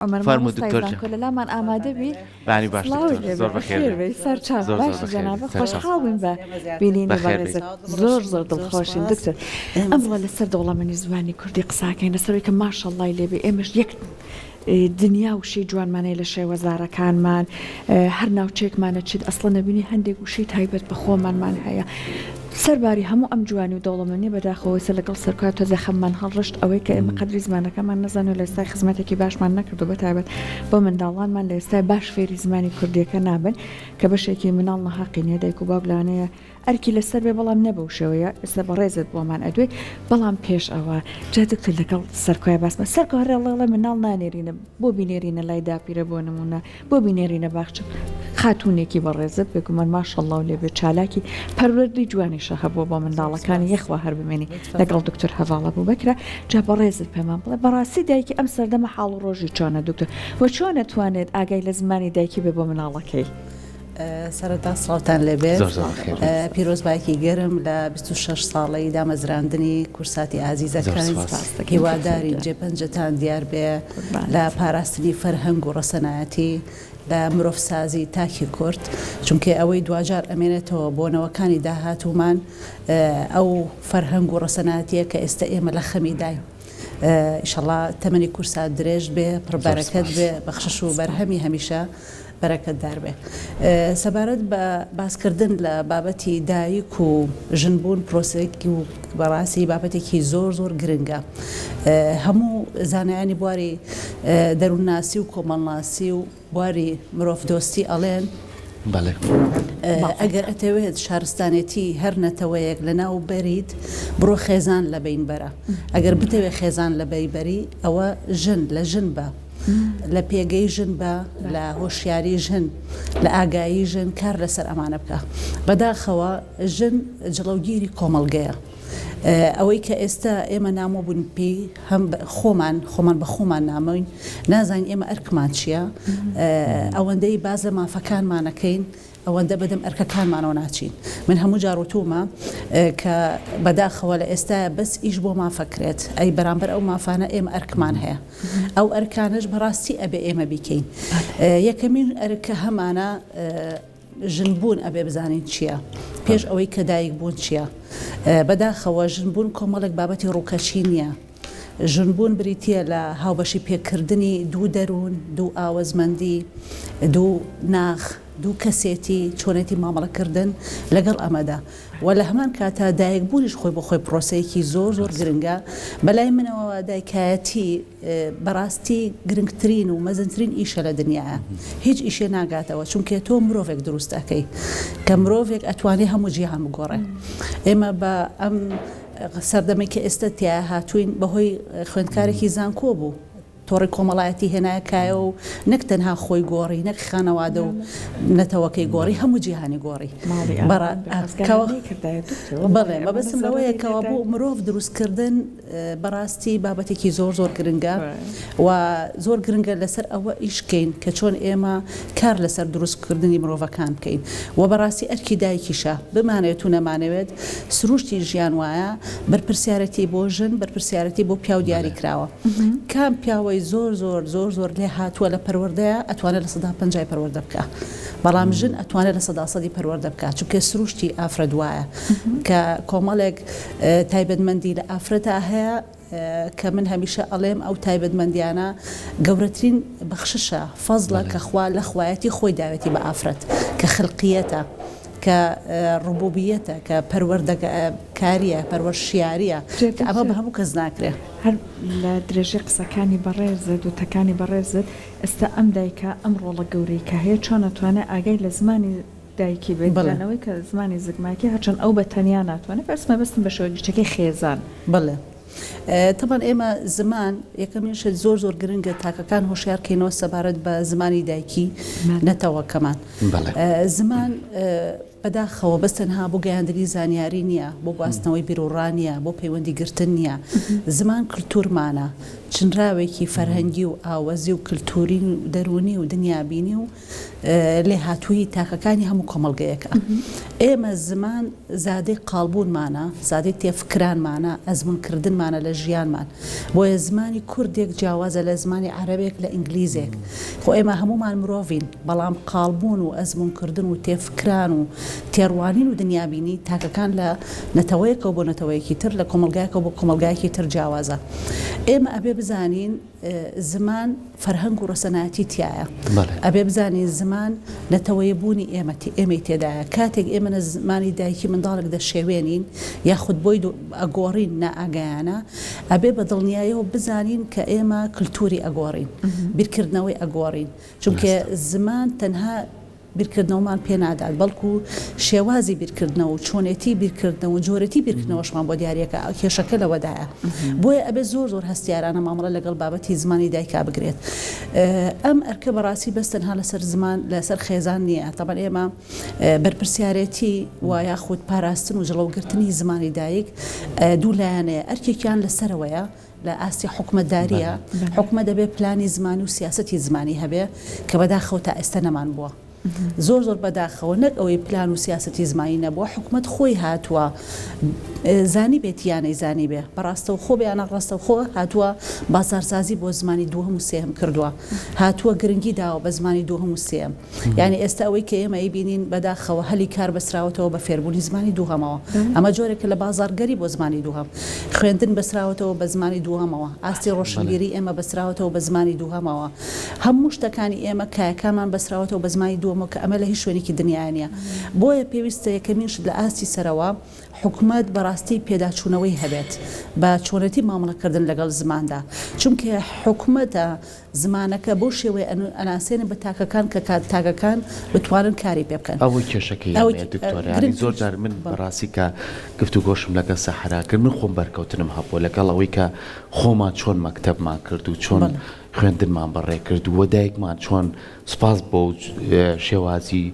فرمود دکتۆر جان کۆ لەلامان ئامادە بی بانی باش دکتۆر زۆر بەخێر سەرچاو زۆر باش بەخێر جەنابە سەرچاو. خۆشحاڵ بووین بە بینینی بەخێر بەڕێزت زۆر دڵخۆشین دکتۆر ئەمڕۆ لەسەر دەوڵەمەنی زمانی کوردی قساکەین لەسەرەوەی کە ماشەڵڵای لێبێ ئێمەش یەک دنیا وشەی جوانمانەی لە شێوەزارەکانمان هەر ناوچێکمانە چیت ئەسڵە نەبینی هەندێک وشەی تایبەت بە خۆمانمان هەیە سەرباری هەموو ئەم جوانی و دەوڵەمەنی بەداخەوەسە لەگەڵ سەرکات تۆزە خەممان هەڵڕشت ئەوەی کە ئێمە قەدری زمانەکەمان نەزان و لە ئێستای خزمەتێکی باشمان نەکردو بەتایبەت بۆ منداڵانمان لە ئێستای باش فێری زمانی کوردیەکە نابن کە بەشێکی مناڵ نەحەقینێ دایک و باوکلانەیە ئەرکی لەسەر بێ بەڵام نەبەو شێوەیە ئێستا بەڕێزت بۆمان ئەدوێ بەڵام پێش ئەوە جا دکتۆر لەگەڵ سەرکۆی باسمە سەرکۆ هەرێڵڵە مناڵ نانێرینە بۆ بینێرینە لای داپیرە بۆ نمونە بۆ بینێرینە باخچە خاتونێکی بەڕێزت بێگومان ماشەڵڵا و لێبێ چالاکی پەروەردی جوانیشە هەبووە بۆ منداڵەکانی یەخوا هەر بمێنی لەگەڵ دکتۆر هەواڵە بوو بکرا جا بەڕێزت پێمان بڵێ بەڕاستی دایکی ئەم سەردەمە حاڵ و ڕۆژی چۆنە دکتۆر وە چۆنە توانێت ئاگای لە زمانی دایکی بێ بۆ مناڵەکەی سەرەتا سڵاوتان لەبێت پیرۆزبایەکی گەرم لە 26 ساڵەی دامەزراندنی کورساتی ئازیزەکان هیواداری جێپەنجەتان دیار بێ لە پاراستنی فەرهەنگ و ڕەسەنایەتی لە مرۆڤسازی تاکی کورد چونکە ئەوەی دوجار ئەمێنێتەوە بۆنەوەکانی داهاتومان ئەو فەرهەنگ و ڕەسەنایەتیە کە ئێستا ئێمە لە خەمی دایم ئینشەڵڵا تەمەنی کورسات درێژ بێ پڕبارەکەت بێ بەخشش و بەرهەمی هەمیشە بەرەکەتدار بێ سەبارەت بە باسکردن لە بابەتی دایک و ژنبوون پرۆسێکی و بەڕاستی بابەتێکی زۆر گرنگە هەموو زانایانی بواری دەروونناسی و کۆمەڵناسی و بواری مرۆڤ دۆستی ئەڵێن ئەگەر ئەتەوێت شارستانێتی هەر نەتەوەیەک لە ناو بەریت بڕۆ خێزان لە بین بەرە ئەگەر بتەوێت خێزان لە بەیبەری ئەوە ژن لە ژن بە لە پێگەی ژن بە لە هۆشیاری ژن لە ئاگایی ژن کار لەسەر ئەمانە بکە بەداخەوە ژن جڵەوگیری کۆمەڵگەیە ئەوەی کە ئێستا ئێمە نامۆبوون پێی هەم خۆمان بە خۆمان نامەوین نازانین ئێمە ئەرکمان چییە ئەوەندەی باز لە مافەکانمانەکەین ئەوەندە بەدەم ئەرکەکانمانەوە ناچین من هەموو جاروتومە کە بەداخەوە لە ئێستاە بەس ئیش بۆ مافەکرێت ئەی بەرامبەر ئەو مافانە ئێمە ئەرکمان هەیە ئەو ئەرکانش بەڕاستی ئەبێ ئێمە بیکەین یەکەمین ئەرکە هەمانە ژنبوون ئەبێ بزانین چییە پێش ئەوەی کە دایک بوون چییە بەداخەوە ژنبوون کۆمەڵێک بابەتی ڕووکەچی نییە ژنبوون بریتە لە هاوبەشی پێکردنی دوو دەروون دوو ئاوەزمەندی دوو ناخ دوو کەسێتی چۆنێتی مامەڵەکردن لەگەڵ ئەمەدا و لە هەمان کاتە دایک بوونیش خۆی بۆ خۆی پرۆسەیەکی زۆر گرنگە بەلای منەوە دایکایەتی بەڕاستی گرنگترین و مەزنترین ئیشە لە دنیاە هیچ ئیشێ ناگاتەوە چونکە تۆ مرۆڤێک دروست ئەەکەی کە مرۆڤێک ئەتوانێ هەموو جیهان بگۆڕێ ئێمە بە ئەم سەردەمەی کە ئێستا تیا هاتوین بەهۆی خوێندکارێکی زانکۆ بوو تۆڕی کۆمەڵایەتی هێنایەکایە و نەک تەنها خۆی گۆڕی نەک خانەوادە و نەتەوەکەی گۆڕی هەموو جیهانی گۆڕی بەڵێ مەبەستم لەوەیە کەەوە بۆ مرۆڤ دروستکردن بەڕاستی بابەتێکی زۆر گرنگە و زۆر گرنگە لەسەر ئەوە ئیشکەین کە چۆن ئێمە کار لەسەر دروستکردنی مرۆڤەکان بکەین و بەڕاستی ئەرکی دایکیشە بمانێت و نەمانەوێت سروشتی ژیان وایە بەرپرسیارەتی بۆ ژن بەرپرسیارەتی بۆ پیاو دیاری کراوە کام پیاوەی زۆر لێ هاتووە لە پەروەردەیە ئەتوانێت لە 150 پەروەردە بکە بەڵام ژن ئەتوانێت لە 100 پەروەردە بکات چونکە سروشتی ئافرەت وایە کە کۆمەڵێک تایبەتمەندی لە ئافرەتە هەیە کە من هەمیشە ئەڵێم ئەو تایبەتمەندیانە گەورەترین بەخششە فەزڵە کە خوا لە خوایەتی خۆی داوێتی بە ئافرەت کە خلقیەتە کە ڕبوبیەتە کە پەروەردەکاریە پەروەشیاریە کە ئەمە بە هەموو کەس ناکرێت هەر لە درێژەی قسەکانی بەڕێزت و تەکانی بەڕێزت ئێستا ئەم دایکە ئەم ڕۆڵە گەورەی کە هەیە چۆن ناتوانێت ئاگای لە زمانی دایکی بێتەوەی کە زمانی زگماکی هەرچەند ئەو بە تەنیا ناتوانێت بەسمە بەستم بە شێوەیەکەی خێزان بڵێ طبعاً ئێمە زمان یەکەمینش زۆر گرنگە تاکەکان هۆشیارکەینەوە سەبارەت بە زمانی دایکی نەتەوەکەمان زمان بەداخەوە بەستەنها بۆ گەیاندنی زانیاری نییە بۆ گواستنەوەی بیرروڕانیە بۆ پەیوەندی گرتن نییە زمان کللتورمانە چنراوێکی فەرهەنگی و ئاوەزی و کللتوری و دەرونی و دنیابینی و لێ هاتووی تاکەکانی هەموو کۆمەڵگەیەکە ئێمە زمان زادەی قالبوونمانە زادەی تێفکرانمانە ئەزمونکردنمانە لە ژیانمان بۆیە زمانی کوردێک جیاوازە لە زمانی عەرەبێک لە ئینگلیزێک خۆ ئێمە هەمومان مرۆڤین بەڵام قالبوون و ئەزمونکردن و تێفکران و تێڕوانین و دنیابینی تاکەکان لە نەتەوەیەکەوە بۆ نەتەوەیەکی تر لە کۆمەلگایەکەوە بۆ کۆمەلگایەکی تر جیاوازە ئێمە ئەبێ بزانین زمان فەرهەنگ و ڕەسەنایەتی تایە ئەبێ بزانین زمان نەتەوەیە بوونی ئێمەی تێدایە کاتێک ئێمە زمانی دایکی منداڵێک دەشێوێنین یاخود بۆی ئەگۆڕین نائگایانە ئەبێ بە دڵنیاییەوە بزانین کە ئێمە کللتوری ئەگۆڕین بیرکردنەوەی ئەگۆڕین چونکە زمان تەنها بیرکردنەوەمان پێ نادات بەڵکو شێوازی بیرکردنەوە و چۆنێتی بیرکردنەوە و جۆرەتی بیرکردنەوەشمان بۆ دیارەکە کێشەکە لەوەدایە بۆیە ئەبێ زۆر هەستیارانە مامەڵە لەگەڵ بابەتی زمانی دایکا بگرێت ئەم ئەرکە بەڕاستی بەستەنها لەسەر زمان لەسەر خێزان نییە تەبەن ئێمە بەرپرسیارەتی و یاخود پاراستن و جڵەوگرتنی زمانی دایک دوو لایەنەیە ئەرکێکیان لەسەرەوەیە لە ئاستی حکومەتداریە حکومە دەبێ پلانی زمانی و سیاسەتی زمانی هەبێ کە بەداخەوە تا ئێستا نەمان بووە زۆر بەداخەوە نەک ئەوەی پلان و سیاسەتی زمانی نەبووە حکومت خۆی هاتووە زانی بێت یانەی زانی بێ بەڕاستە و خۆ بەیانە ڕاستە و خۆ هاتووە بازارسازی بۆ زمانی دووهەم و سێهم کردووە هاتووە گرنگی داوە بە زمانی دووهەم و سێم یعنی ئێستا ئەوەی کە ئێمە بینین بەداخەوە هەلی کار بەسراوەتەوە بە فێربوونی زمانی دووهەمەوە ئەمە جۆرێکە لە بازارگەری بۆ زمانی دووهەم خوێندن بەسراوەتەوە بە زمانی دووهەمەوە ئاستی ڕۆشنبیری ئێمە بەسراوەتەوە بە زمانی دووهەمەوە هەموو شتەکانی ئێمە کایەکانمان بەسراوەتەوە بە زمانی دووهەمەوە کە ئەمە لە هیچ شوێنێکی دنیا نیە بۆیە پێویستە یەکەمین شت لە ئاستی سەرەوە حکومت بەڕاستی پێداچوونەوەی هەبێت بە چۆنەتی مامەڵەکردن لەگەڵ زماندا چونکە حکومەتە زمانەکە بۆ شێوەیە ئەناسێنن بە تاکەکان کە تاکەکان بتوانن کاری پێ بکەن ئەوەی کێشەکەی دکتۆر زۆر جار من بەڕاستی کە گفتوگۆشم لەگەڵ سەحرا کرد من خۆم بەرکەوتنم هەبووە لەگەڵ ئەوەی کە خۆمان چۆن مەکتەبمان کرد و چۆن خوێندنمان بەڕێ کرد و دایکمان چۆن سوپاس بۆ شێوازی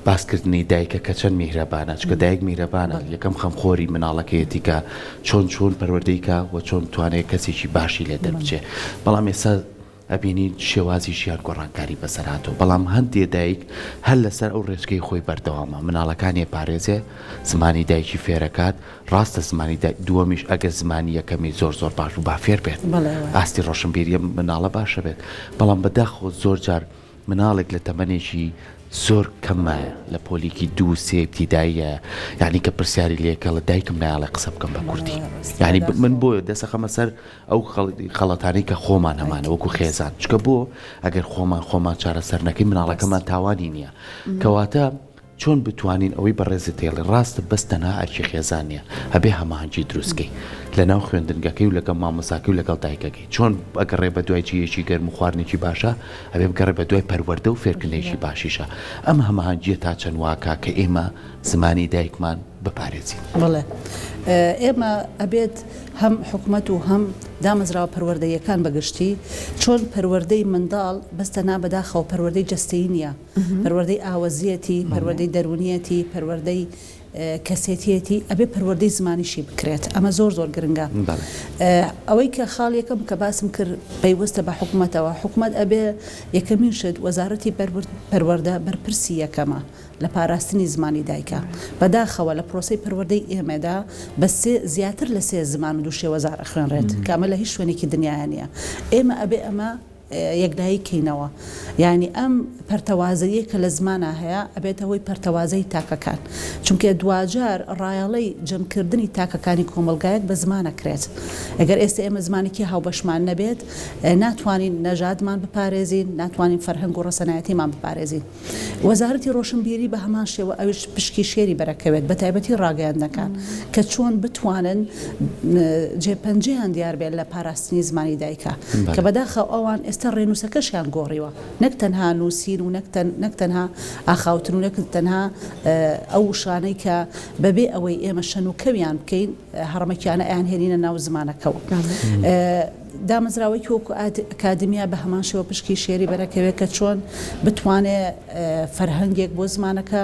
باسکردنی دایکە کە چەند میهرەبانە چکە دایک میهرەبانە یەکەم خەمخۆری مناڵەکەیەتی کە چۆن پەروەردەیکە و چۆن توانێت کەسێکی باشی لێ دەربچێ بەڵام ئێستا ئەبینی شێوازی ژیان گۆڕانکاری بەسەرهاتەوە بەڵام هەندێک دایک هەر لەسەر ئەو ڕێچکەی خۆی بەردەوامە مناڵەکانی پارێزێ زمانی دایکی فێرەکات ڕاستە زمانی دووەمیش ئەگەر زمانی یەکەمی زۆر باش و با فێر بێت ئاستی ڕۆشنبیریە مناڵە باشە بێت بەڵام بەداخۆ زۆر جار مناڵێک لە تەمەنێکی زۆر کەمایە لە پۆلیکی 2-3 ابتیداییە یعنی کە پرسیاری لێکە لە دایکم نایڵێ قسە بکەم بە کوردی یعنی من بۆ دەسەخەمە سەر ئەو خەڵەتانەی کە خۆمان هەمانە وەکو خێزان چکە بۆ ئەگەر خۆمان چارەسەر نەکەی مناڵەکەمان تاوانی نییە کەواتە چۆن بتوانین ئەوەی بەڕێزت تێڵێ ڕاستە بەستەنها ئەرکی خێزان نیە هەبێ هەماهەنگی دروستکەی لەناو خوێندنگەکەی و لەگەڵ مامۆساکەی و لەگەڵ دایکەکەی چۆن ئەگەڕێ بە دوای جیەکی گەرم و خواردنێکی باشە ئەبێ بگەڕێ بە دوای پەروەردە و فێرکردنێکی باشیشە ئەم هەماهەنگیە تا چەند واکە کە ئێمە زمانی دایکمان بپارێزین بڵێ ئێمە ئەبێت هەم حکومەت و هەم دامەزراوە پەروەردەیەکان بەگشتی چۆن پەروەردەی منداڵ بەستەنا بەداخەوە پەروەردەی جەستەیی نییە پەروەردەی ئاوەزیەتی پەروەردەی دەرونیەتی پەروەردەی کەسێتیەتی ئەبێ پەروەردەی زمانیشی بکرێت ئەمە زۆر گرنگە ئەوەی کە خاڵ یەکەم کە باسم کرد پەیوەستە بە حکومەتەوە حکومەت ئەبێ یەکەمین شت وەزارەتی پەروەردە بەرپرسی یەکەمە لە پاراستنی زمانی دایکە بەداخەوە لە پرۆسەی پەروەردەی ئێمەدا بە زیاتر لە 3 زمان و 2 شێوەزار ئەخوێنرێت کامە لە هیچ شوێنێکی دنیاە نیە ئێمە ئەبێ ئەمە یەکلایی کەینەوە یعنی ئەم پەرتەوازەیە کە لە زمانە هەیە ئەبێتەوەی پەرتەوازەی تاکەکان چونکە دوجار ڕایەڵەی جەمکردنی تاکەکانی کۆمەلگایەک بە زمانەکرێت ئەگەر ئێستا ئێمە زمانێکی هاوبەشمان نەبێت ناتوانین نەژادمان بپارێزین ناتوانین فەرهەنگ و ڕەسەنایەتیمان بپارێزین وەزارەتی ڕۆشنبیری بە هەمان شێوە ئەوش پشکی شێری بەرەکەوێت بە تایبەتی ڕاگەیاندنەکان کە چۆن بتوانن جێپەنجەیان دیار بێت لە پاراستنی زمانی دایکە کە بەداخەو ئەوان ئێستا ڕێنووسەکەشیان گۆڕیوە نەک تەنها نووسین و نەک تەنها ئاخاوتن و نەک تەنها ئەو شانەی کە بەبێ ئەوەی ئێمە شەنوکەویان بکەین هەڕمەکیانە ئەیان هێنینە ناو زمانەکەەوە دامەزراوەی وەکو ئەکادمیا بە هەمان شێوە پشکی شێری بەرەکەوێت کە چۆن بتوانێت فەرهەنگێک بۆ زمانەکە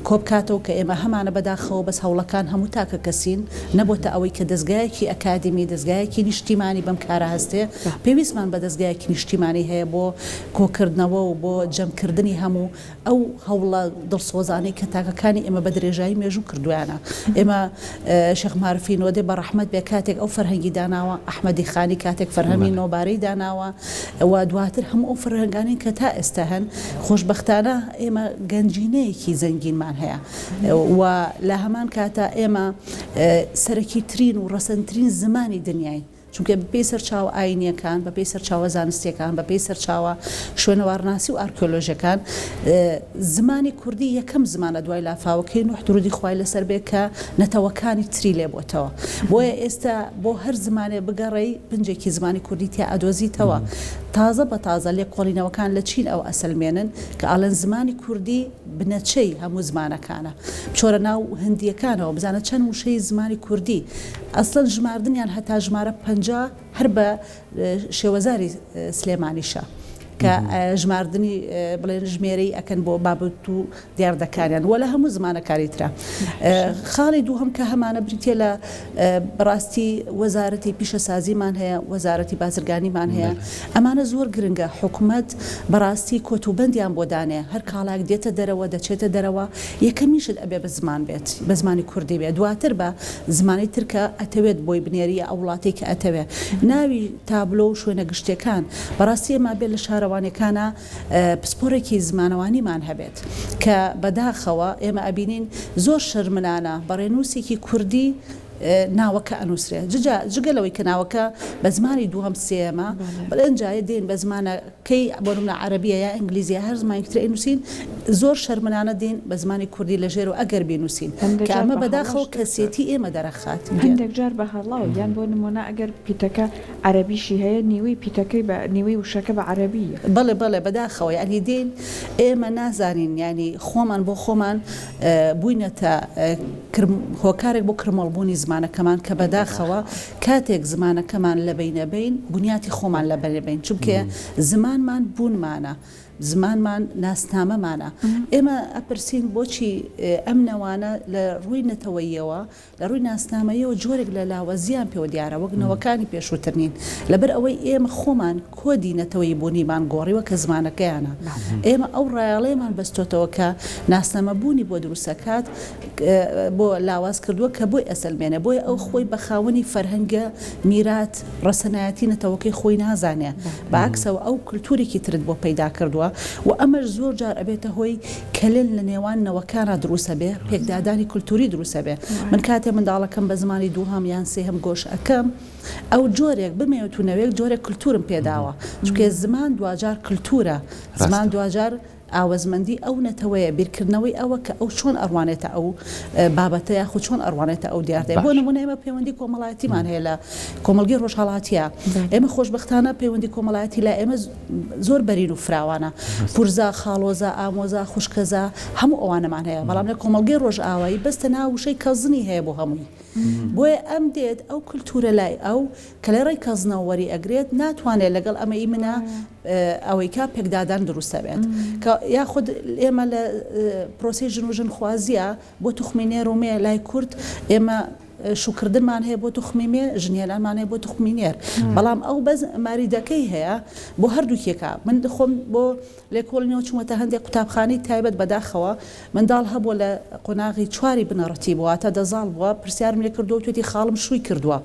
کۆبکاتەوە کە ئێمە هەمانە بەداخەوە بەس هەوڵەکان هەموو تاکە کەسین نەبووتە ئەوەی کە دەستگایەکی ئەکادمی دەستگایەکی نیشتیمانی بەم کارە هەستێ پێویستمان بە دەستگایەکی نیشتیمانی هەیە بۆ کۆکردنەوە و بۆ جەمکردنی هەموو ئەو هەوڵە دڵسۆزانەی کە تاکەکانی ئێمە بە درێژایی مێژوو کردویانە ئێمە شێخ معروفی نۆدێ بە ڕەحمەت بێ کاتێک ئەو فەرهەنگی داناوە ئەحمەدی خانی کاتێک فەرهەمی نۆبارەی داناوە ئەوە دواتر هەموو ئەو فەرهەنگانەی کە تا ئێستا هەن خۆشبەختانە ئێمە گەنجینەیەکی زەنگینمان هەیە و لە هەمان کاتە ئێمە سەرەکی ترین و ڕەسەنترین زمانی دنیای چونکە بەپێی سەرچاوە ئاینیەکان بەپێی سەرچاوە زانستیەکان بەپێی سەرچاوە شوێنەوارناسی و ئارکێۆلۆژیەکان زمانی کوردی یەکەم زمانە دوای لافاوەکەی نوح درودی خوای لەسەر بێ کە نەتەوەکانی تری لێبووتەوە بۆیە ئێستا بۆ هەر زمانێ بگەڕێی پنجێکی زمانی کوردی تیا ئەدۆزیتەوە تازە بە تازە لێکۆڵینەوەکان لە چین ئەو ئەسەلمێنن کە ئاڵەن زمانی کوردی بنەچەی هەموو زمانەکانە چۆرە ناو هەندیەکانەوە بزانە چەند وشەی زمانی کوردی ئەسڵەن ژماردنیان هەتا ژمارە 50 هەر بە شێوەزاری سلێمانیشە کە ژماردننی بڵێن ژمێرەی ئەکەن بۆ بابەت و دیاردەکانیان وە لە هەموو زمانەکاری ترا خاڵی دووهەم کە هەمانە بریتە لە بەڕاستی وەزارەتی پیشەسازیمان هەیە وەزارەتی بازرگانیمان هەیە ئەمانە زۆر گرنگە حکوومەت بەڕاستی کۆتوبندیان بۆ دانێ هەر کاڵاک دێتە دەرەوە دەچێتە دەرەوە یەکەمیشت ئەبێ بە زمان بێت بە زمانی کوردی بێت دواتر بە زمانی ترکە ئەتەوێت بۆی بنێریە ئەو وڵاتی کە ئەتەوێت ناوی تابلۆ و شوێنە گشتەکان بەڕاستی ئێمە بێت لە شارەوانەکانە پسپۆرێکی زمانەوانیمان هەبێت کە بەداخەوە ئێمە ئەبینین زۆر شەرمنانە بەڕێنووسێکی کوردی ناوەکە ئەنووسرێ جگەلەوەی کە ناوەکە بە زمانی دووهەم سێمە بەلەنجایە دێن بە زمانەکەی بۆنمە عەرەبیە یا ئینگلیزیە هەر زمانێکتر ئەنووسین زۆر شەرمنانە دێن بە زمانی کوردی لەژێر و ئەگەر بینووسین کە ئەمە بەداخەوە کەسێتی ئێمە دەرەخات هەندێک جار بە هەڵاو یان بۆ نمونە ئەگەر پیتەکە عەرەبیشی هەیە نیوەی پیتەکەی بە نیوەی وشەکە بە عەرەبیە بەڵێ بەداخەوە ینی دێن ئێمە نازانین ینی خۆمان بۆ خۆمان بووینەتە هۆکارێک بۆ کرمەڵبوونی زمانەکەمان کە بەداخەوە کاتێک زمانەکەمان لە بینەبین بنیاتی خۆمان لە بەرێبین چونکە زمانمان بوونمانە زمانمان ناسنامەمانە ئێمە ئەپرسین بۆچی ئەم نەوانە لە ڕووی نەتەوەیەوە لە ڕووی ناسنامەیەوە جۆرێک لە لاوەزیان پێوە دیارە وەکنەوەکانی پێشووترنین لەبەر ئەوەی ئێمە خۆمان کۆدی نەتەوەی بوونیمان گۆڕیوە کە زمانەکەیانە ئێمە ئەو ڕایاڵەیەمان بەستۆتەوە کە ناسنامەبوونی بۆ دروستەکات بۆ لاواز کردووە کە بۆی ئەسەلمێنە بۆی ئەو خۆی بە خاوەنی فەرهەنگە میرات ڕەسەنایەتی نەتەوەکەی خۆی نازانێ بەعکسەوە ئەو کللتوریکی ترت بۆ پەیدا کردووە و ئەمەش زۆر جار ئەبێتە هۆی کەلێن لە نێوان نەوەکانە دروستە بێ پێکدادانی کولتوری دروستە بێ من کاتێ منداڵەکەم بە زمانی دووهەم یان سێهەم گۆش ئەەکەم ئەو جۆرێک بمێوت و نەوەیەک جۆرێک کولتورم پێداوە چونکە زمان دوجار کولتورە زمان دوجار ئاوەزمەندی ئەو نەتەوەیە بیرکردنەوەی ئەوە کە ئەو چۆن ئەڕوانێتە ئەو بابەتە یاخود چۆن ئەڕوانێتە ئەو دیاردەیە بۆ نمونە ئێمە پەیوەندی کۆمەڵایەتیمان هەیە لە کۆمەڵگەی ڕۆژهەڵاتیە ئێمە خۆشبەختانە پەیوەندی کۆمەڵایەتی لە ئێمە زۆر بەرین و فراوانە پورزا خاڵۆزا ئامۆزا خوشکەزا هەموو ئەوانەمان هەیە بەڵام لە کۆمەڵگەی ڕۆژئاوایی بەستە ناوشەی کەزنی هەیە بۆ هەمووی بۆیە ئەم دێت ئەو کولتورە لای ئەو کە لە ڕێی کەزنەوە وەری ئەگرێت ناتوانێت لەگەڵ ئەمەی منە ئەوەی کا پێکدادان دروستە بێت کە یاخود ئێمە لە پرۆسی ژن و ژنخوازیە بۆ توخمینێر و مێ لای کورد ئێمە شوکردنمان هەیە بۆ توخمیمێ ژنیێنانمان هەیە بۆ توخمینێر بەڵام ئەو بەز ماریدەکەی هەیە بۆ هەردووکێکە من دخۆم بۆ لێکۆڵینەوە چوومەتە هەندێک قوتابخانەی تایبەت بەداخەوە منداڵ هەبووە لە قۆناغی چواری بنەڕەتی بوواتە دەزاڵ بووە پرسیارم لێ کردو توێتی خاڵم شووی کردووە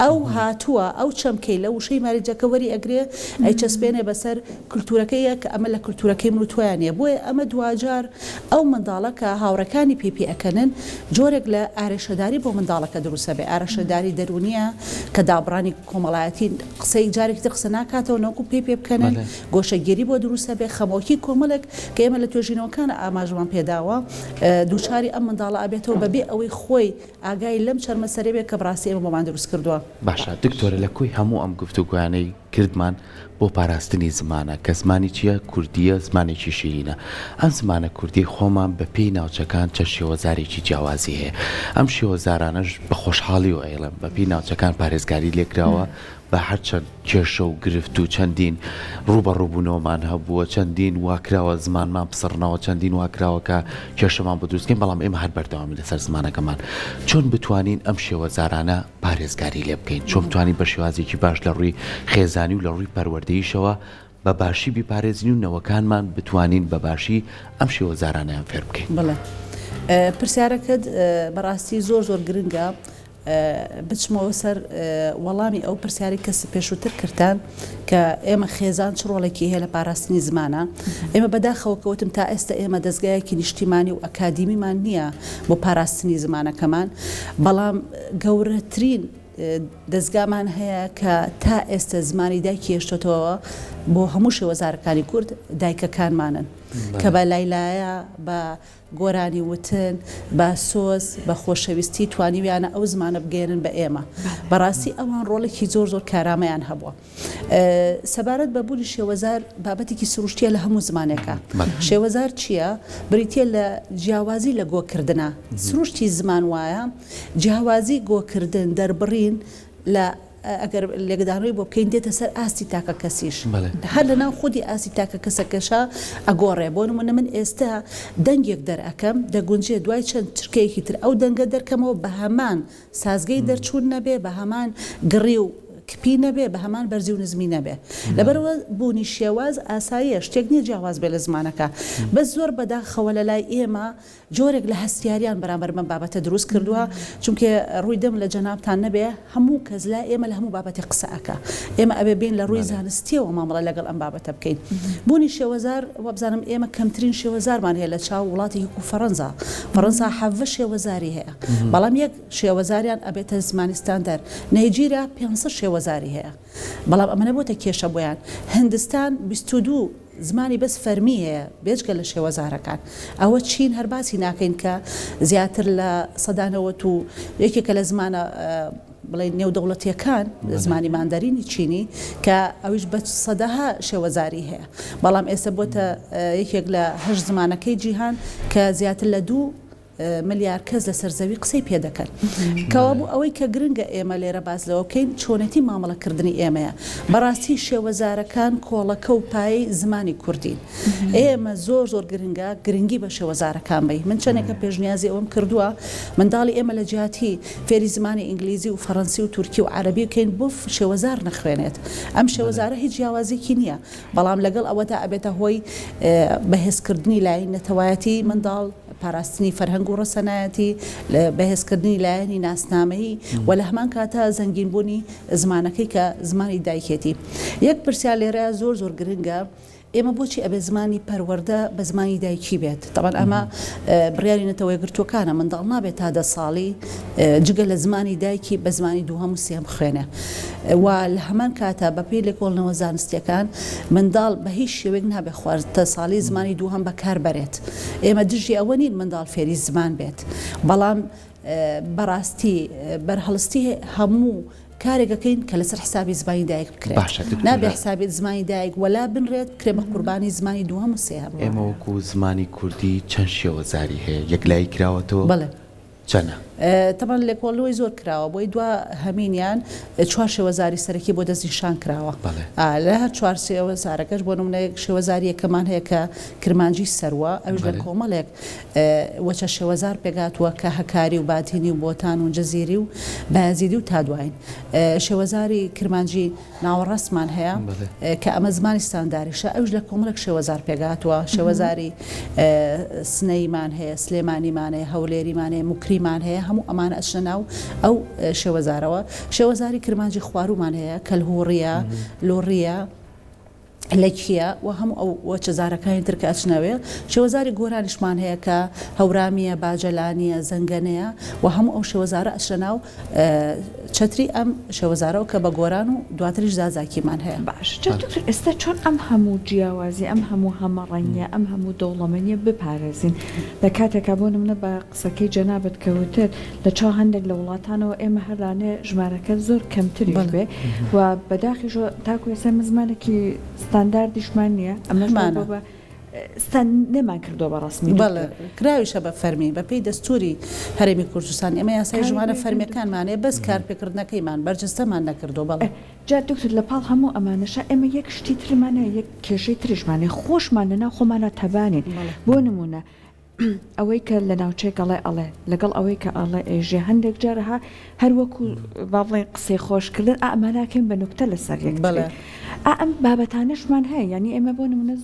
ئەو هاتووە ئەو چەمکەی لە وشەی ماریجەکە وەری ئەگرێ ئەی چەسپێنێ بەسەر کولتورەکەیە کە ئەمە لە کولتورەکەی من و تویانە بۆیە ئەمە دوجار ئەو منداڵەکە هاوڕەکانی پێپی ئەکەنن جۆرێک لە ئارێشەداری بۆ منداڵەکە دروستە بێ ئارەشەداری دەرونیە کە دابڕانی کۆمەڵایەتی قسەی جارێکی قسە ناکاتەوە نەوەکو پێ بکەنن گۆشەگیری بۆ دروستە بێ خەمۆکی کۆمەڵێک کە ئێمە لە توێژینەوەکانە ئاماژمان پێداوە دووچاری ئەم منداڵە ئابێتەوە بەبێ ئەوەی خۆی ئاگای لەم چەرمەسەرێ بێ کە بڕاستی ئێمە بۆمان دروست کردووە باشە دکتۆرە لە کوی هەموو ئەم گفتوگویانەی کردمان بۆ پاراستنی زمانە کە زمانی چییە کوردیە زمانێکی شیرینە ئەم زمانە کوردی خۆمان بە پێی ناوچەکان چە شێوەزارێکی جیاوازی هەیە ئەم شێوەزارانەش بە خۆشحاڵی و ئەیڵم بە پێی ناوچەکان پارێزگاری لێکراوە بە هەرچەند کێشە و گرفت و چەندین ڕوبەڕووبوونەوەمان هەبووە چەندین واکراوە زمانمان پسڕنەوە چەندین واکراوەکە کێشەمان بۆ دروستکەین بەڵام ئێمە هەر بەردەوامی لەسەر زمانەکەمان چۆن بتوانین ئەم شێوەزارانە پارێزگاری لێ بکەین چۆن بتوانین بە شێوازێکی باش لە ڕووی خێزانی و لە ڕووی پەروەردەییشەوە بە باشی بیپارێزین و نەوەکانمان بتوانین بە باشی ئەم شێوەزارانیان فێر بکەین. بڵێ پرسیارەکەت بەڕاستی زۆر گرنگە بچمەوە سەر وەڵامی ئەو پرسیاری کەس پێشووتر کردان کە ئێمە خێزان چ ڕۆڵێکی هەیە لە پاراستنی زمانە ئێمە بەداخەوە کەوتم تا ئێستا ئێمە دەستگایەکی نیشتیمانی و ئەکادیمیمان نییە بۆ پاراستنی زمانەکەمان بەڵام گەورەترین دەستگامان هەیە کە تا ئێستا زمانی دایکی هێشتۆتەوە بۆ هەموو شێوەزارەکانی کورد دایکەکانمانن کە بە لایلایە بە گۆرانی وتن بە سۆز بە خۆشەویستی توانیویانە ئەو زمانە بگێنن بە ئێمە بەڕاستی ئەوان ڕۆڵێکی زۆر کارامەیان هەبووە سەبارەت بە بوونی شێوەزار بابەتێکی سروشتیە لە هەموو زمانێکە شێوەزار چییە؟ بریتە لە جیاوازی لە گۆکردنە سروشتی زمان وایە جیاوازی گۆکردن دەربڕین لە ئەگەر لێگەدانەوەی بۆ بکەین دێتە سەر ئاستی تاکە کەسیش هەر لەناو خودی ئاستی تاکە کەسەکەشە ئەگۆڕێ بۆ نمونە من ئێستا دەنگێک دەرئەکەم دەگونجێ دوای چەند چرکەیەکی تر ئەو دەنگە دەرکەمەوە بە هەمان سازگەی دەرچوون نەبێ بە هەمان گڕی و کپی نەبێ بە هەمان بەرزی و نزمی نەبێ لەبەرەوە بوونی شێواز ئاساییە شتێک نییە جیاواز بێ لە زمانەکە بەس زۆر بەداخەوە لە لای ئێمە جۆرێک لە هەستیاریان بەرامبەر من بابەتە دروست کردووە چونکە ڕووی دەم لە جەنابتان نەبێ هەموو کەس لای ئێمە لە هەموو بابەتی قسەکە ئێمە ئەبێ بین لە ڕووی زانستیەوە مامەڵە لەگەڵ ئەم بابەتە بکەین بوونی شێوەزار وەبزانم ئێمە کەمترین شێوەزارمان هەیە لە چاو وڵاتی و فەڕەنسا حەڤە شێوەزاری هەیە بەڵام یەک شێوەزاریان ئەبێتە زمانستاندەر نایجیریا 500 شێوەزاری هەیە بەڵام ئەمە نەبووتە کێشە بۆیان هندستان 22 زمانی بەس فەرمی هەیە بێجگە لە شێوەزارەکان ئەوە چین هەر باسی ناکەین کە زیاتر لە سەدانەوەت و یەکێکە لە زمانە بڵێ نێودەوڵەتیەکان زمانی ماندەرینی چینی کە ئەویش بە سەدەها شێوەزاری هەیە بەڵام ئێستا بۆتە یەکێک لە 8 زمانەکەی جیهان کە زیاتر لە 2 ملیار کەس لە سەرزەوی قسەی پێ دەکەن کەوا بوو ئەوەی کە گرنگە ئێمە لێرە باس لەوە بکەین چۆنێتی مامەڵەکردنی ئێمەیە بەڕاستی شێوەزارەکان کۆڵەکە و پایەی زمانی کوردین ئێمە زۆر گرنگە گرنگی بە شێوەزارەکان بی من چەندێکە پێشنیازی ئەوم کردووە منداڵی ئێمە لە جیاتی فێری زمانی ئینگلیزی و فەڕەنسی و تورکی و عەرەبی بکەین بۆ شێوەزار نەخوێنێت ئەم شێوەزارە هیچ جیاوازێکی نییە بەڵام لەگەڵ ئەوەدا ئەبێتە هۆی بەهێزکردنی لای نەتەوایەتی منداڵ پاراستنی فەرهەنگ و ڕەسەنایەتی بەهێزکردنی لایەنی ناسنامەیی و لە هەمان کاتە زەنگینبوونی زمانەکەی کە زمانی دایکێتی یەک پرسیار لێرە زۆر گرنگە ئێمە بۆچی ئەبێ زمانی پەروەردە بە زمانی دایکی بێت طبعا ئەمە بڕیاری نەتەوەی گرتوەکانە منداڵ نابێت تا 10 ساڵی جگە لە زمانی دایکی بە زمانی دووهەم و سێم خوێنێ و لە هەمان کاتە بەپێی لێکۆڵنەوە زانستیەکان منداڵ بە هیچ شێوەیەک نابێت خواردتە ساڵی زمانی دووهەم بەکار بەرێت ئێمە دژی ئەوە نین منداڵ فێری زمان بێت بەڵام بەڕاستی بەرهەڵستی هەموو کارێکەکەین کە لەسەر حسابی زمانی دایک بکرێت نابێ حسابێت زمانی دایک وەلا بنرێت کرێ بە قوربانی زمانی دووهەم و سێهەم ئێمە وەکو زمانی کوردی چەند شێوەزاری هەیە یەکلایی کراوەتەوە بەڵێ چەنە تەمان لێکۆڵەوەی زۆر کراوە بۆی دوا هەمینیان 4 شێوەزاری سەرەکی بۆ دەستنیشان کراوە لە هەر 4 شێوەزارەکەش بۆ نمونەیەک شێوەزاریەکەمان هەیە کە کرمانجی سەروە ئەوش لە کۆمەڵێک وەچە شێوەزار پێگاتووە کە هەکاری و باتینی و بۆتان و جەزیری و بەیازیدی و تا دوایین شێوەزاری کرمانجی ناوەڕاستمان هەیە کە ئەمە زمانی ستانداریشە ئەوش لە کۆمەڵێک شێوەزار پێگاتووە شێوەزاری سنەیمان هەیە سلێمانیمان هەیە هەولێریمان هەیە موکریمان هەیە هەموو ئەمانە ئەچنە ناو ئەو شێوەزارەوە شێوەزاری کرمانجی خوارومان هەیە کەلهوڕیە لۆڕیە لەکیە و هەموو ئەو وەچەزارەکانی ترکە ئەچنەوێ شێوەزاری گۆرانیشمان هەیە کە هەورامیە باجەلانیە زەنگەنەیە و هەموو ئەو شێوەزارە ئەچنە ناو چەتری ئەم شێوەزارەوە کە بە گۆران و دواتریش زازاکیمان هەیە باش ئێستا چۆن ئەم هەموو جیاوازی ئەم هەموو هەمەڕەنگە ئەم هەموو دەوڵەمەنیە بپارێزین لە کاتێکا بۆ نمونە بە قسەکەی جەنابەت کەوتر لە چاو هەندێک لە وڵاتانەوە ئێمە هەرانێ ژمارەکە زۆر کەمتری بێ و بەداخیش تاکو ئێستا زمانێکی ستانداردیشمان نییە ئەمەمان بە ستان نەمان کردو بە ڕسمی بەڵێ کراویشە بە فەرمی بە پێی دەستوری هەرێمی کوردستان ئێمە یاسای ژمارە فەرمیەکانمانێ بەس کارپێکردنەکەیمان بەرجەستەمان نەکردو بەڵێ جا دکتۆر لە پاڵ هەموو ئەمانەشە ئێمە یەک شتی ترمانە یەک کێشەی تریشمانێ خۆشمان لەناو خۆمانە تەبانین بۆ نمونە ئەوەی کە لە ناوچەیەک ئەڵێ لەگەڵ ئەوەی کە ئەڵێ ئێژێ هەندێک جارەها هەروەکو باڵێن قسەی خۆشکردن ئاماناکەین بە نوکتە لەسەر یەک ئەم بابەتانەشمان هەیە ینی ئێمە بۆ نمونە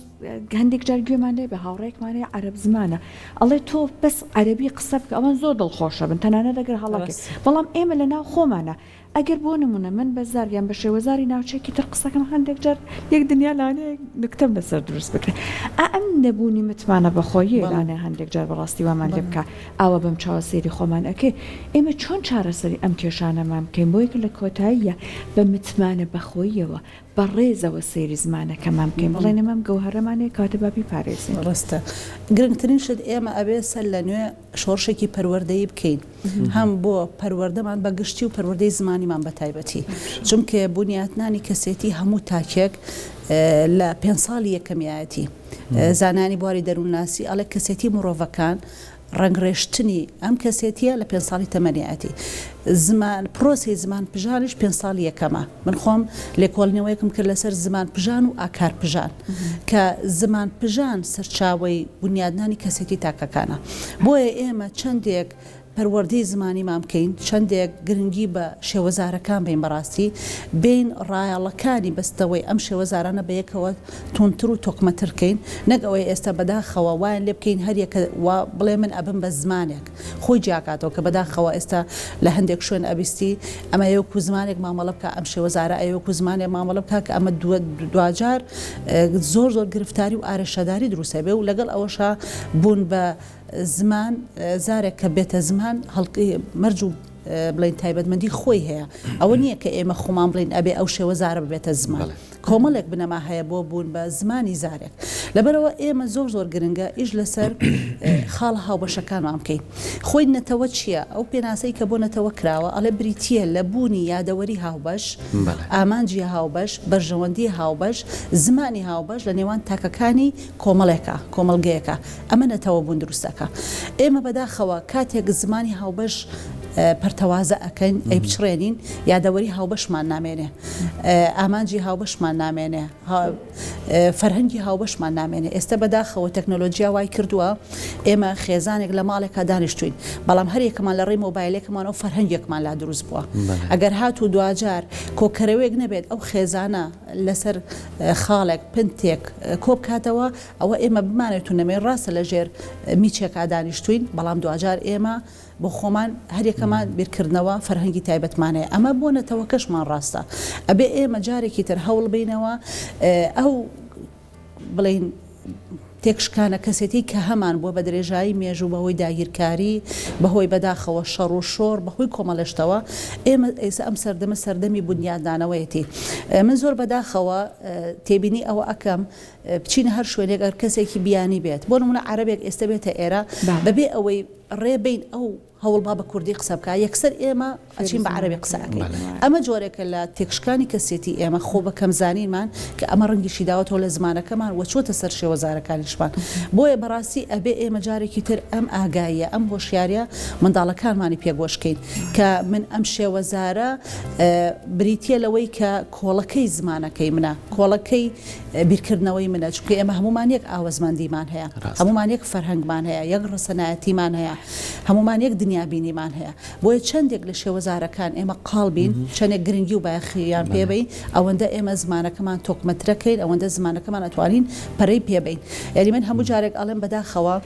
هەندێک جار گوێمان لێ بە هاوڕێکمانەیە عەرەب زمانە ئەڵێ تۆ بەس عەرەبی قسە بکە ئەوان زۆر دڵخۆشە بن تەنانەت ئەگەر هەڵەکە بەڵام ئێمە لەناو خۆمانە ئەگەر بۆ نمونە من بە زاریان بە شێوەزاری ناوچێکی تر قسەکەم هەندێک جار یەک دنیا لاانەیە نکتەم بەسەر دروست بکرێت ئەم نەبوونی متمانە بەخۆیی لاانە هەندێک جار بەڕاستی وامان لێ بکە ئاوە بەم چاوەسێری خۆمان ئەکەی ئێمە چۆن چارەسەری ئەم کێشانەمان بکەین بۆی کە لە کۆتاییە بە متمانە بەخۆیەوە بە ڕێزەوە سێری زمانەکەمان بکەین بڵێن ئەمەم گەوهرەمانەیە کاتە باپی پارێزین ڕستە گرنگترین شت ئێمە ئەبێ سەر لە نوێ شۆڕشێکی پەروەردەیی بکەین هەم بۆ پەروەردەمان بە گشتی و پەروەردەی زمانیمان بە تایبەتی چونکە بنیاتنانی کەسێتی هەموو تاکێک لە 5 ساڵی یەکەمیایەتی زانانی بواری دەروونناسی ئەڵێ کەسێتی مرۆڤەکان ڕنگڕێشتنی ئەم کەسێتیە لە 5 ساڵی تەمەنیەتی زمان پرۆسی زمان پژانش 5 ساڵی یەکەمە من خۆم لێکۆڵینەوەیەکم کرد لەسەر زمان پژان و ئاکار پژان کە زمان پژان سەرچاوەی بنیادنانی کەسێتی تاکەکانە بۆیە ئێمە چەندێک پەروەردەی زمانی مام بکەین چەندێک گرنگی بە شێوەزارەکان بین بەڕاستی بین ڕایەڵەکانی بەستەوەی ئەم شێوەزارانە بە یەکەوە تونتر و تۆکمەترکەین نەک ئەوەی ئێستا بەداخەوە وایان لێ بکەین هەریەکە بڵێ من ئەبم بە زمانێک خۆی جیاکاتەوە کە بەداخەوە ئێستا لە هەندێک شوێن ئەبیستی ئەمە یەکو زمانێک مامەڵە بکە ئەم شێوەزارە ئەوەکو زمانێک مامەڵە بکە کە ئەمە دوجار زۆر گرفتاری و ئارێشەداری دروستە بێ و لەگەڵ ئەوەشە بوون بە زمان زارێک کە بێتە زمان هەڵقی مەرج و بڵین تایبەتمەندی خۆی هەیە ئەوە نییە کە ئێمە خۆمان بڵین ئەبێ ئەو شێوەزارە ببێتە زمان کۆمەڵێک بنەما هەیە بۆ بوون بە زمانی زارێک لەبەرەوە ئێمە زۆر گرنگە ئیش لەسەر خاڵ هاوبەشەکانمان بکەین خۆی نەتەوە چییە ئەو پێناسەی کە بۆ نەتەوە کراوە ئەڵێ بریتە لە بوونی یادەوەری هاوبەش ئامانجی هاوبەش بەرژەوەندی هاوبەش زمانی هاوبەش لە نێوان تاکەکانی کۆمەڵێکە کۆمەلگەیەکە ئەمە نەتەوە بوون دروستەکە ئێمە بەداخەوە کاتێک زمانی هاوبەش پەرتەوازە ئەەکەین ئەی بچڕێنین یادەوەری هاوبەشمان نامێنێ ئامانجی هاوبەشمان نامێنێ فەرهەنگی هاوبەشمان نامێنێ ئێستا بەداخەوە تەکنۆلۆژیا وای کردووە ئێمە خێزانێک لە ماڵێکە دانیشتوین بەڵام هەرێکمان لە ڕێی مۆبایلێکمان و فەرهەنگێکمان لا دروست بووە ئەگەر هات و دوجار کۆکەرەوەیەک نەبێت ئەو خێزانە لەسەر خاڵێک پنتێک کۆبکاتەوە ئەوە ئێمە بمانێت و نەمێ ڕاستە لە ژێر میچێکا دانیشتوین بەڵام دوجار ئێمە بۆ خۆمان هەرێکەمان بیرکردنەوە فەرهەنگی تایبەتمانەیە ئەمە بۆ نەتەوە کەشمان ڕاستە ئەبێ ئێمە جارێکی تر هەوڵ بینەوە ئەو بڵین تێکشکانە کەسێتی کە هەمان بووە بە درێژایی مێژوو بەهۆی داگیرکاری بەهۆی بەداخەوە شەڕ و شۆڕ بەهۆی کۆمەڵشتەوە ئێمە ئێستا ئەم سەردەمە سەردەمی بنیاددانەوەیەتی من زۆر بەداخەوە تێبینی ئەوە ئەەکەم بچینە هەر شوێنێک ئەر کەسێکی بیانی بێت بۆ نمونە عەرەبێک ئێستا بێتە ئێرە بەبێ ئەوەی ڕێبین ئەو هەوڵبا بە کوردی قسە بکە یەکسەر ئێمە ئەچین بە عەرەبی قسەکەین ئەمە جۆرێکە لە تێکشکانی کەسێتی ئێمە خۆ بە کەمزانینمان کە ئەمە ڕەنگیشی داوەتەوە لە زمانەکەمان وەچۆتە سەر شێوەزارەکانیشمان بۆیە بەڕاستی ئەبێ ئێمە جارێکی تر ئەم ئاگاییە ئەم هۆشیاریە منداڵەکانمانی پێگۆشکەین کە من ئەم شێوەزارە بریتە لەوەی کە کۆڵەکەی زمانەکەی منە کۆڵەکەی بیرکردنەوەی منە چونکە ئێمە هەمومان یەک ئاوەزمەندیمان هەیە هەمومان یەک فەرهەنگمان هەیە یەک ڕسەنایەتیمان هەیە هەمومان یەک دنیابینیمان هەیە بۆیە چەندێک لە شێوەزارەکان ئێمە قاڵبین چەندێک گرنگی و بایەخیان پێبین ئەوەندە ئێمە زمانەکەمان تۆکمەترەکەین ئەوەندە زمانەکەمان ئەتوانین پەرەی پێبین یعنی من هەموو جارێک ئەڵێم بەداخەوە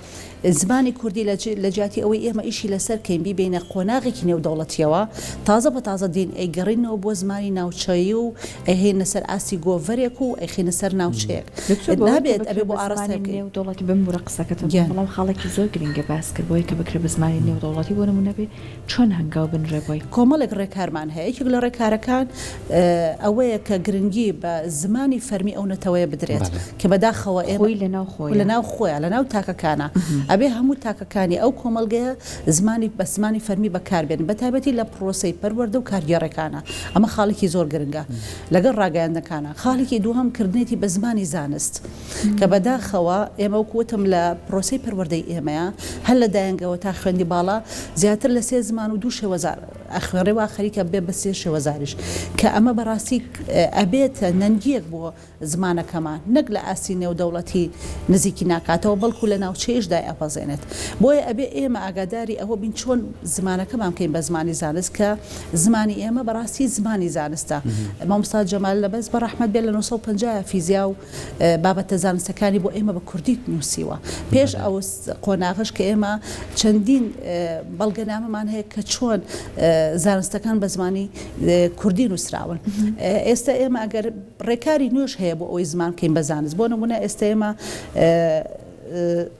زمانی کوردی لە جاتی ئەوەی ئێمە ئیشی لەسەر کەین بیبینە قۆناغێکی نێودەوڵەتیەوە تازە بە تازە دین ئەیگەڕینەوە بۆ زمانی ناوچەیی و ئەهێنە سەر ئاسی گۆڤەرێک و ئەیخینە سەر ناوچەیەک نابێت ئەبێ بۆ ئاڕاستەکەی نێودەوڵەتی بمبورە قسەکەتەوە بەڵام خاڵێکی زۆر گرنگە باس کرد بۆی کە بە بکرێ بە زمانی نێودەوڵەتی بۆ نمونەبێ چۆن هەنگاو بنرێ بۆی کۆمەڵێک ڕێکارمان هەیە یەکێک لە ڕێکارەکان ئەوەیە کە گرنگی بە زمانی فەرمی ئەو نەتەوەیە بدرێت کە بەداخەوە خۆی لەناو خۆیان لەناو تاکەکانە ئەبێ هەموو تاکەکانی ئەو کۆمەڵگەیە زمانی بە زمانی فەرمی بەکاربێن بە تایبەتی لە پرۆسەی پەروەردە و کارگێڕەکانە ئەمە خاڵێکی زۆر گرنگە لەگەڵ ڕاگەیاندنەکانە خاڵێکی دووهەم کردنێتی بە زمانی زانست کە بەداخەوە ئێمە وەکوتم لە پرۆسەی پەروەردەی ئێمەیە هەر لە دایانگەوە تا خوێندی باڵا زیاتر لە 3 زمان و 2 شێوەزار ئەخوێنڕێ وا خەریکە بێ بە 3 شێوەزاریش کە ئەمە بەڕاستی ئەبێتە نەنگیەک بۆ زمانەکەمان نەک لە ئاسی نێودەوڵەتی نزیکی ناکاتەوە بەڵکو لە ناوچەیشدا ئەپەزێنێت بۆیە ئەبێ ئێمە ئاگاداری ئەوە بین چۆن زمانەکەمان بکەین بە زمانی زانست کە زمانی ئێمە بەڕاستی زمانی زانستە مامۆستا جەمال لەبەس بە ڕەحمەت بێت لە 950 فیزیا و بابەتە زانستەکانی بۆ ئێمە بە کوردی نووسیوە پێش ئەو قۆناغش کە ئێمە چەندین بەڵگەنامەمان هەیە کە چۆن زانستەکان بە زمانی کوردی نووسراون ئێستا ئێمە ئەگەر ڕێکاری نوێش هەیە بۆ ئەوی زمان بکەین بە زانست بۆ نمونە ئێستا ئێمە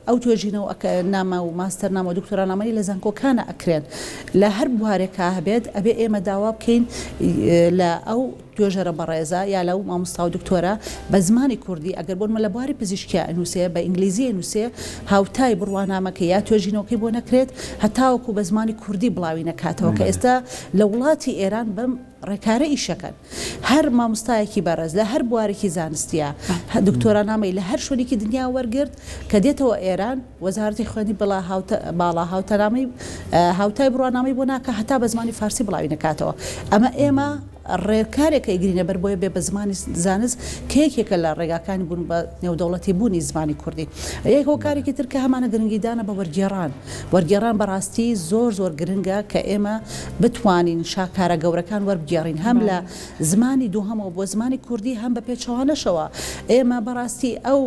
ئەو توێژینەوە نامە و ماستەر نامە و دکتۆرانامەی لە زانکۆکانە ئەکرێن لە هەر بوارێکە هەبێت ئەبێ ئێمە داوا بکەین لە ئەو توێژەرە بەڕێزە یا لەو مامۆستا و دکتۆرە بە زمانی کوردی ئەگەر بۆنمە لە بواری پزیشکیا نووسێ بە ئینگلیزی نووسێ هاوتای بڕوانامەکە یا توێژینەوەکەی بۆ نەکرێت هەتاوەکو بە زمانی کوردی بڵاوی نەکاتەوە کە ئێستا لە وڵاتی ئێران بەم ڕێکارە ئیشەکەن هەر مامۆستایەکی بەڕێز لە هەر بوارێکی زانستیە دکتۆرانامەی لە هەر شوێنێکی دنیا وەرگرت کە دێتەوە ئێران وەزارەتی خوێندی باڵا هاوتەنامەی هاوتای بڕوانامەی بۆ ناکە هەتا بە زمانی فارسی بڵاوی نەکاتەوە ئەمە ئێمە ڕێکارێکە ئیگرینە بەر بۆیە بێ بە زمانی زانست کێکێکە لە ڕێگاکانی بوون بە نێودەوڵەتی بوونی زمانی کوردی یەک هۆکارێکی ترکە هەمانە گرنگیدانە بە وەرگێڕان بەڕاستی زۆر گرنگە کە ئێمە بتوانین شاکارە گەورەکان وەربگێڕین هەم لە زمانی دووهەمەوە بۆ زمانی کوردی هەم بە پێچەوانەشەوە ئێمە بەڕاستی ئەو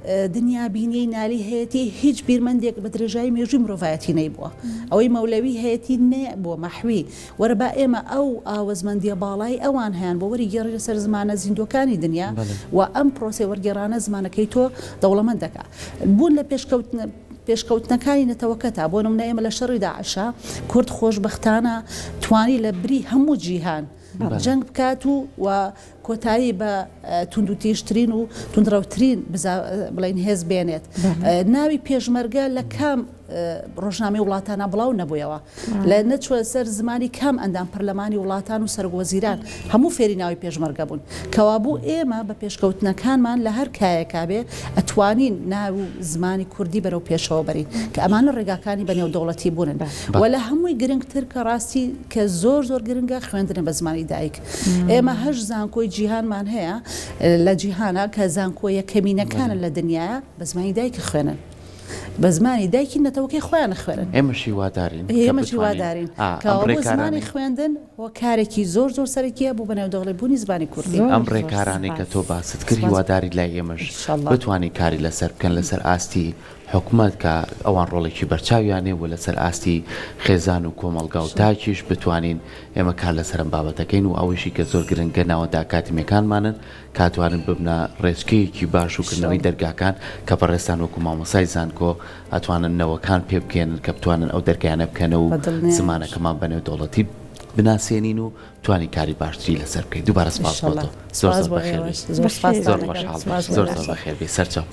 دنیا بینی نالی هەیەی هیچ بیرمەندێک بە درێژایی مێژووی مرۆڤایەتی نەیبووە ئەوەی مەولەوی هەیەی نێ بۆ مەحوی وەرە با ئێمە ئەو ئاوەزمەندیە باڵای ئەوان هەیان بۆ وەری گێڕی لەسەر زمانە زیندوەکانی دنیا و ئەم پرۆسی وەرگێڕانە زمانەکەی تۆ دەوڵەمەند دەکا بوون لە پێشکەوتنەکانی نەتەوەکەتا بۆ نمونە ئێمە لە شەڕی داعشا کورد خۆشبەختانە توانی لە بری هەموو جیهان جەنگ بکات و کۆتایی بە توندوتیشترین و توندڕەوترین بڵین هێز بێنێت ناوی پێشمەرگە لە کام ڕۆژنامەی وڵاتانە بڵاو نەبوویەوە لە نەچوە سەر زمانی کام ئەندام پەرلەمانی وڵاتان و سەرگۆزیران هەموو فێری ناوی پێشمەرگە بوون کەوابوو ئێمە بە پێشکەوتنەکانمان لە هەر کایەکا بێ ئەتوانین ناو زمانی کوردی بەرەو پێشەوە بەرین کە ئەمانە ڕێگاکانی بە نێودەوڵەتی بوونن و لە هەمووی گرنگتر کە ڕاستی کە زۆر گرنگە خوێندنە بە زمانی دایک ئێمە هەش زانکۆی جیهانمان هەیە لە جیهانە کە زانکۆیە کەمینەکانە لە دنیاە بە زمانی دایک خوێنن بە زمانی دایکی نەتەوەکەی خۆیان خوێنن ئێمەشی وادارین کە زمانی خوێندن و کارێکی زۆر سەرەکیە بوو بە نێودەوڵەتبوونی زمانی کوردی ئەم ڕێکارانەی کە تۆ باست کردی واداری لای ئێمەش بتوانین کاری لەسەر بکەن لەسەر ئاستی حکوومەت کە ئەوان ڕۆڵێکی بەرچاویانێ و لەسەر ئاستی خێزان و کۆمەلگا و تاکیش بتوانین ئێمە کار لەسەرم بابەتەکەین و ئەوەشی کە زۆر گرنگە ناوەدا کاتیمەکانمانن کاتوانن ببنە ڕێچکەیەکی باش و کردنەوەی دەرگاکان کە بەڕێستان وەکو مامۆسای زانکۆ ئەتوانن نەوەکان پێ بکەن کە بتوانن ئەو دەرگایانە بکەنە و زمانەکەمان بە نێودەوڵەتی بناسیێنین و توانی کاری باشتری لەسەر بکەیت دووبارە سپاس بۆ تۆ زۆر بەخێر بێ سەرچاو